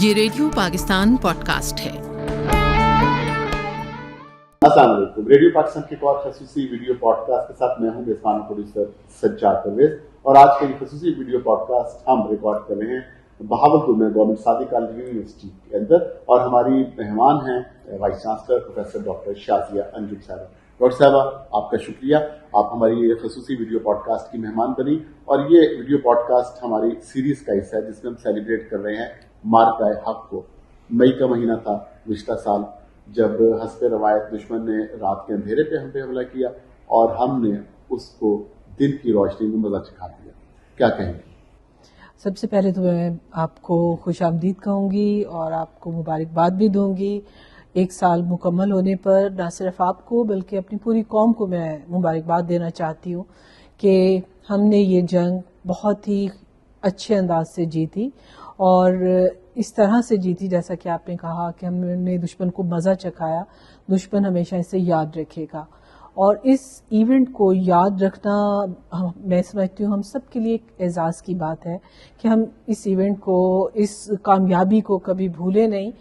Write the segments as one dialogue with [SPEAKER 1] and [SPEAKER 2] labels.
[SPEAKER 1] یہ radio Pakistan pod cost ہے۔
[SPEAKER 2] السلام علیکم، ریڈیو پاکستان کے ایک اور خصوصی ویڈیو پوڈ کاسٹ کے ساتھ میں ہوں میزبان پروڈیوسر سجاد پرویز، اور آج کے خصوصی ویڈیو پوڈ کاسٹ ہم ریکارڈ کر رہے ہیں بہاولپور میں گورنمنٹ صادق عالمی یونیورسٹی کے اندر، اور ہماری مہمان ہیں vice chancellor professor doctor Shazia Anjum صاحبہ۔ ڈاکٹر صاحبہ، آپ کا شکریہ، آپ ہماری یہ خصوصی ویڈیو پوڈ کاسٹ کی مہمان بنی، اور یہ ویڈیو پوڈ کاسٹ ہماری سیریز کا حصہ ہے جس میں ہم سیلیبریٹ کر رہے ہیں مارکہ حق کو۔ مئی کا مہینہ تھا گزشتہ سال، جب حسب روایت دشمن نے رات کے اندھیرے پہ ہم پہ حملہ کیا اور ہم نے اس کو دن کی روشنی میں مزہ چکھا دیا۔ کیا کہیں گے؟
[SPEAKER 3] سب سے پہلے تو میں آپ کو خوش آمدید کہوں گی اور آپ کو مبارکباد بھی دوں گی۔ ایک سال مکمل ہونے پر نہ صرف آپ کو بلکہ اپنی پوری قوم کو میں مبارکباد دینا چاہتی ہوں کہ ہم نے یہ جنگ بہت ہی اچھے انداز سے جیتی، اور اس طرح سے جیتی جیسا کہ آپ نے کہا کہ ہم نے دشمن کو مزہ چکھایا۔ دشمن ہمیشہ اسے یاد رکھے گا، اور اس ایونٹ کو یاد رکھنا میں سمجھتی ہوں ہم سب کے لیے ایک اعزاز کی بات ہے کہ ہم اس ایونٹ کو، اس کامیابی کو کبھی بھولے نہیں۔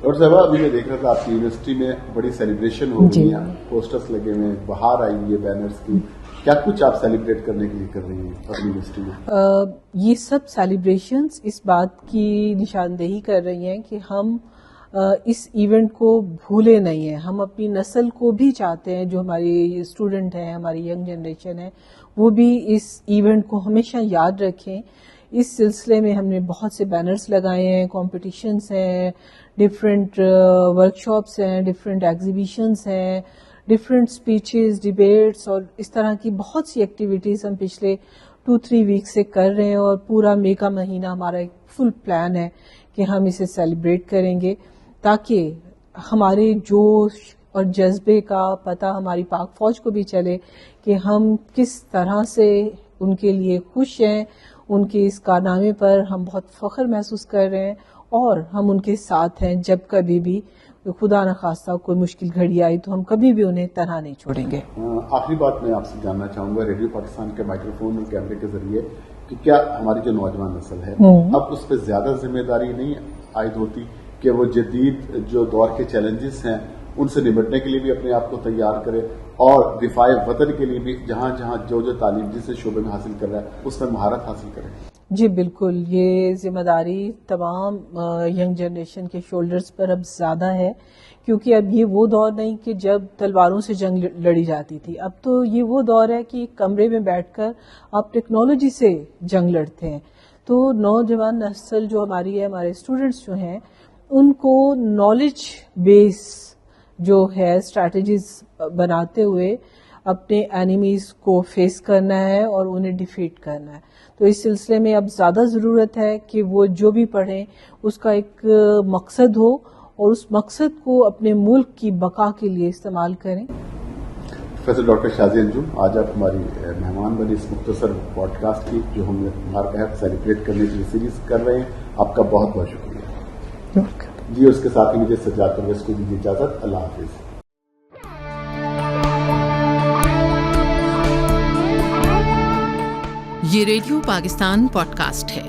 [SPEAKER 2] ڈاکٹر صاحبہ، ابھی میں دیکھ رہا تھا آپ کی یونیورسٹی میں بڑی سیلیبریشن ہو رہی ہے، پوسٹرز لگے ہوئے ہیں، باہر آئی ہوئی ہے بینرز کی، کیا کچھ آپ سیلیبریٹ کرنے کے لیے کر رہی ہیں اپنی یونیورسٹی میں؟
[SPEAKER 3] یہ سب سیلیبریشنز اس بات کی نشاندہی کر رہی ہیں کہ ہم اس ایونٹ کو بھولے نہیں ہیں۔ ہم اپنی نسل کو بھی چاہتے ہیں، جو ہماری اسٹوڈنٹ ہیں، ہماری ینگ جنریشن ہے، وہ بھی اس ایونٹ کو ہمیشہ یاد رکھیں۔ اس سلسلے میں ہم نے بہت سے بینرز لگائے ہیں، کمپٹیشنز ہیں، ڈفرینٹ ورکشاپس ہیں، ڈفرینٹ ایگزیبیشنز ہیں، ڈفرینٹ اسپیچز، ڈیبیٹس، اور اس طرح کی بہت سی ایکٹیویٹیز ہم پچھلے 2-3 ویک سے کر رہے ہیں، اور پورا مئی کا مہینہ ہمارا ایک فل پلان ہے کہ ہم اسے سیلیبریٹ کریں گے، تاکہ ہمارے جوش اور جذبے کا پتہ ہماری پاک فوج کو بھی چلے کہ ہم کس طرح سے ان کے لیے خوش ہیں، ان کے اس کارنامے پر ہم بہت فخر محسوس کر رہے ہیں، اور ہم ان کے ساتھ ہیں۔ جب کبھی بھی خدا نخواستہ کوئی مشکل گھڑی آئی تو ہم کبھی بھی انہیں تنہا نہیں چھوڑیں گے۔
[SPEAKER 2] آخری بات میں آپ سے جاننا چاہوں گا ریڈیو پاکستان کے مائکروفون اور کیمرے کے ذریعے کہ کیا ہماری جو نوجوان نسل ہے اب اس پہ زیادہ ذمہ داری نہیں عائد ہوتی کہ وہ جدید جو دور کے چیلنجز ہیں ان سے نمٹنے کے لیے بھی اپنے آپ کو تیار کرے، اور دفاع وطن کے لیے بھی جہاں جہاں جو تعلیم جس شعبے میں حاصل کر رہا ہے اس میں مہارت حاصل کرے؟
[SPEAKER 3] جی بالکل، یہ ذمہ داری تمام ینگ جنریشن کے شولڈرز پر اب زیادہ ہے، کیونکہ اب یہ وہ دور نہیں کہ جب تلواروں سے جنگ لڑی جاتی تھی۔ اب تو یہ وہ دور ہے کہ کمرے میں بیٹھ کر آپ ٹیکنالوجی سے جنگ لڑتے ہیں۔ تو نوجوان نسل جو ہماری ہے، ہمارے اسٹوڈنٹس جو ہیں، ان کو نالج بیس جو ہے اسٹریٹجیز بناتے ہوئے اپنے اینیمیز کو فیس کرنا ہے اور انہیں ڈیفیٹ کرنا ہے۔ تو اس سلسلے میں اب زیادہ ضرورت ہے کہ وہ جو بھی پڑھیں اس کا ایک مقصد ہو، اور اس مقصد کو اپنے ملک کی بقا کے لیے استعمال کریں۔
[SPEAKER 2] پروفیسر ڈاکٹر شازیہ انجم، آج آپ ہماری مہمان بنی اس مختصر پوڈ کاسٹ کی جو ہم مارکہ حق سیلیبریٹ کرنے کی سیریز کر رہے ہیں، آپ کا بہت بہت شکریہ جی۔ اس کے ساتھ ہی مجھے سجاد پرویز کو دیجیے اجازت۔ اللہ حافظ۔
[SPEAKER 1] یہ ریڈیو پاکستان پوڈ کاسٹ ہے۔